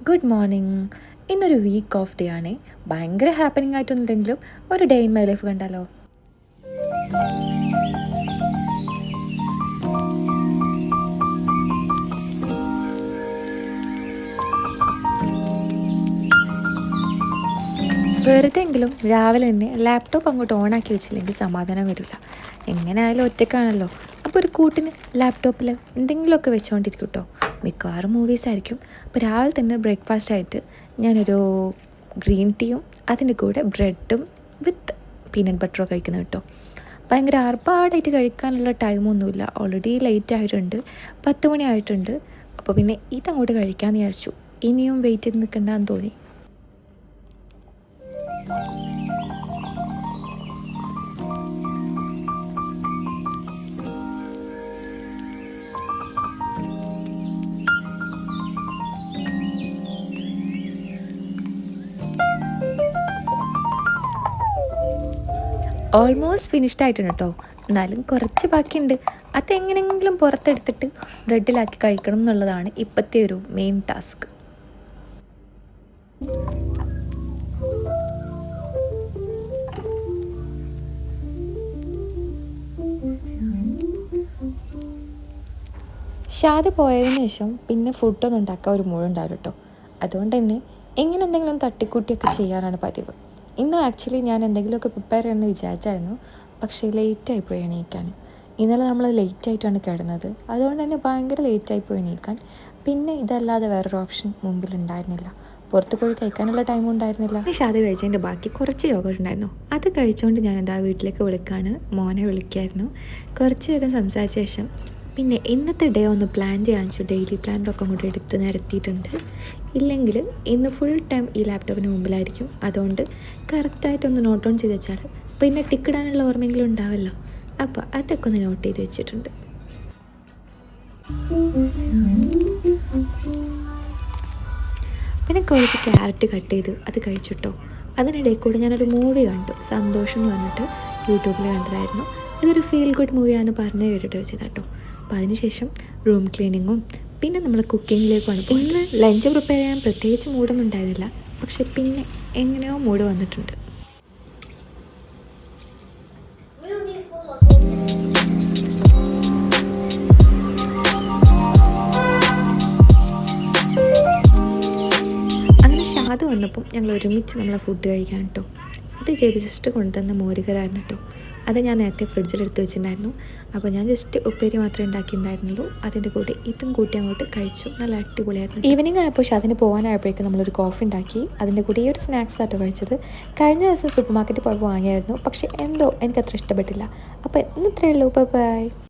Good morning. ഇന്നൊരു week off day ആണ്. ഭയങ്കര ഹാപ്പനിങ് ആയിട്ടൊന്നുമില്ലെങ്കിലും ഒരു ഡേ ഇൻ മൈ ലൈഫ് കണ്ടാലോ. വെറുതെങ്കിലും രാവിലെ തന്നെ ലാപ്ടോപ്പ് അങ്ങോട്ട് ഓണാക്കി വെച്ചില്ലെങ്കിൽ സമാധാനം വരില്ല. എങ്ങനെ ആയാലും ഒറ്റക്കാണല്ലോ. അപ്പോൾ ഒരു കൂട്ടിന് ലാപ്ടോപ്പിൽ എന്തെങ്കിലുമൊക്കെ വെച്ചുകൊണ്ടിരിക്കും കേട്ടോ. മിക്കവാറും മൂവീസ് ആയിരിക്കും. അപ്പോൾ രാവിലെ തന്നെ ബ്രേക്ക്ഫാസ്റ്റ് ആയിട്ട് ഞാനൊരു ഗ്രീൻ ടീയും അതിൻ്റെ കൂടെ ബ്രെഡും വിത്ത് പീനട്ട് ബട്ടറും കഴിക്കുന്നു കേട്ടോ. ഭയങ്കര ആർഭാടായിട്ട് കഴിക്കാനുള്ള ടൈമൊന്നുമില്ല. ഓൾറെഡി ലേറ്റ് ആയിട്ടുണ്ട്, 10 മണി ആയിട്ടുണ്ട്. അപ്പോൾ പിന്നെ ഇതങ്ങോട്ട് കഴിക്കാമെന്ന് വിചാരിച്ചു. ഇനിയും വെയിറ്റ് ചെയ്ത് നിൽക്കണ്ടെന്ന് തോന്നി. ഓൾമോസ്റ്റ് ഫിനിഷ്ഡ് ആയിട്ടുണ്ട് കേട്ടോ. എന്നാലും കുറച്ച് ബാക്കിയുണ്ട്. അതെങ്ങനെയെങ്കിലും പുറത്തെടുത്തിട്ട് ബ്രെഡിലാക്കി കഴിക്കണം എന്നുള്ളതാണ് ഇപ്പോഴത്തെ ഒരു മെയിൻ ടാസ്ക്. ഷാദ് പോയതിന് ശേഷം പിന്നെ ഫുഡൊന്നും ഉണ്ടാക്കാൻ ഒരു മൂടുണ്ടാവില്ല കേട്ടോ. അതുകൊണ്ട് തന്നെ എങ്ങനെ എന്തെങ്കിലും തട്ടിക്കൂട്ടിയൊക്കെ ചെയ്യാനാണ് പതിവ്. ഇന്ന് ആക്ച്വലി ഞാൻ എന്തെങ്കിലുമൊക്കെ പ്രിപ്പയർ ചെയ്യണമെന്ന് വിചാരിച്ചായിരുന്നു, പക്ഷേ ലേറ്റായിപ്പോയി എണീക്കാൻ. ഇന്നലെ നമ്മൾ ലേറ്റായിട്ടാണ് കിടന്നത്, അതുകൊണ്ട് തന്നെ ഭയങ്കര ലേറ്റായിപ്പോയി എണീക്കാൻ. പിന്നെ ഇതല്ലാതെ വേറൊരു ഓപ്ഷൻ മുമ്പിലുണ്ടായിരുന്നില്ല. പുറത്ത് പോയി കഴിക്കാനുള്ള ടൈമും ഉണ്ടായിരുന്നില്ല. ഷാദ് കഴിച്ചതിൻ്റെ ബാക്കി കുറച്ച് യോഗ ഉണ്ടായിരുന്നു. അത് കഴിച്ചുകൊണ്ട് ഞാൻ എന്താ വീട്ടിലേക്ക് വിളിക്കാണ്, മോനെ വിളിക്കായിരുന്നു. കുറച്ച് നേരം സംസാരിച്ച ശേഷം പിന്നെ ഇന്നത്തെ ഡേ ഒന്ന് പ്ലാൻ ചെയ്യാൻ വെച്ചു. ഡെയിലി പ്ലാനറൊക്കെ അങ്ങോട്ട് എടുത്ത് നിരത്തിയിട്ടുണ്ട്. ഇല്ലെങ്കിൽ ഇന്ന് ഫുൾ ടൈം ഈ ലാപ്ടോപ്പിന് മുമ്പിലായിരിക്കും. അതുകൊണ്ട് കറക്റ്റായിട്ടൊന്ന് നോട്ട് ഓൺ ചെയ്ത് വെച്ചാൽ പിന്നെ ടിക്കിടാനുള്ള ഓർമ്മയെങ്കിലും ഉണ്ടാവല്ലോ. അപ്പോൾ അതൊക്കെ ഒന്ന് നോട്ട് ചെയ്ത് വെച്ചിട്ടുണ്ട്. പിന്നെ കുറച്ച് ക്യാരറ്റ് കട്ട് ചെയ്ത് അത് കഴിച്ചിട്ടോ. അതിനിടയിൽ കൂടെ ഞാനൊരു മൂവി കണ്ടു, സന്തോഷം എന്ന് പറഞ്ഞിട്ട് യൂട്യൂബിൽ കണ്ടതായിരുന്നു. ഇതൊരു ഫീൽ ഗുഡ് മൂവിയാണെന്ന് പറഞ്ഞ് കേട്ടിട്ട് വെച്ചത് കേട്ടോ. അപ്പോൾ അതിനുശേഷം റൂം ക്ലീനിങ്ങും പിന്നെ നമ്മൾ കുക്കിങ്ങിലേക്കാണ്. ഇന്ന് ലഞ്ച് പ്രിപ്പയർ ചെയ്യാൻ പ്രത്യേകിച്ച് മൂഡൊന്നും ഉണ്ടായിരുന്നില്ല, പക്ഷെ പിന്നെ എങ്ങനെയോ മൂഡ് വന്നിട്ടുണ്ട്. അങ്ങനെ ഷാദ് വന്നപ്പം ഞങ്ങൾ ഒരുമിച്ച് നമ്മളെ ഫുഡ് കഴിക്കാൻ കേട്ടോ. ഇത് ജെബി സിസ്റ്റർ കൊണ്ടുതന്ന മോരുകരായിരുന്നു കേട്ടോ. അത് ഞാൻ നേരത്തെ ഫ്രിഡ്ജിലെടുത്ത് വെച്ചിട്ടുണ്ടായിരുന്നു. അപ്പോൾ ഞാൻ ജസ്റ്റ് ഉപ്പേരി മാത്രമേ ഉണ്ടാക്കിയിട്ടുണ്ടായിരുന്നുള്ളൂ. അതിൻ്റെ കൂടെ ഇതും കൂട്ടി അങ്ങോട്ട് കഴിച്ചു. നല്ല അടിപൊളിയായിരുന്നു. ഈവനിങ് ആയപ്പോൾ അതിന് പോകാനായപ്പോഴേക്കും നമ്മളൊരു കോഫി ഉണ്ടാക്കി. അതിൻ്റെ കൂടെ ഈ ഒരു സ്നാക്സ് ആട്ടോ കഴിച്ചത്. കഴിഞ്ഞ ദിവസം സൂപ്പർ മാർക്കറ്റിൽ പോയപ്പോൾ വാങ്ങിയായിരുന്നു, പക്ഷേ എന്തോ എനിക്കത്ര ഇഷ്ടപ്പെട്ടില്ല. അപ്പോൾ ഇന്ന് ഇത്രയേ ഉള്ളൂ. ബൈ.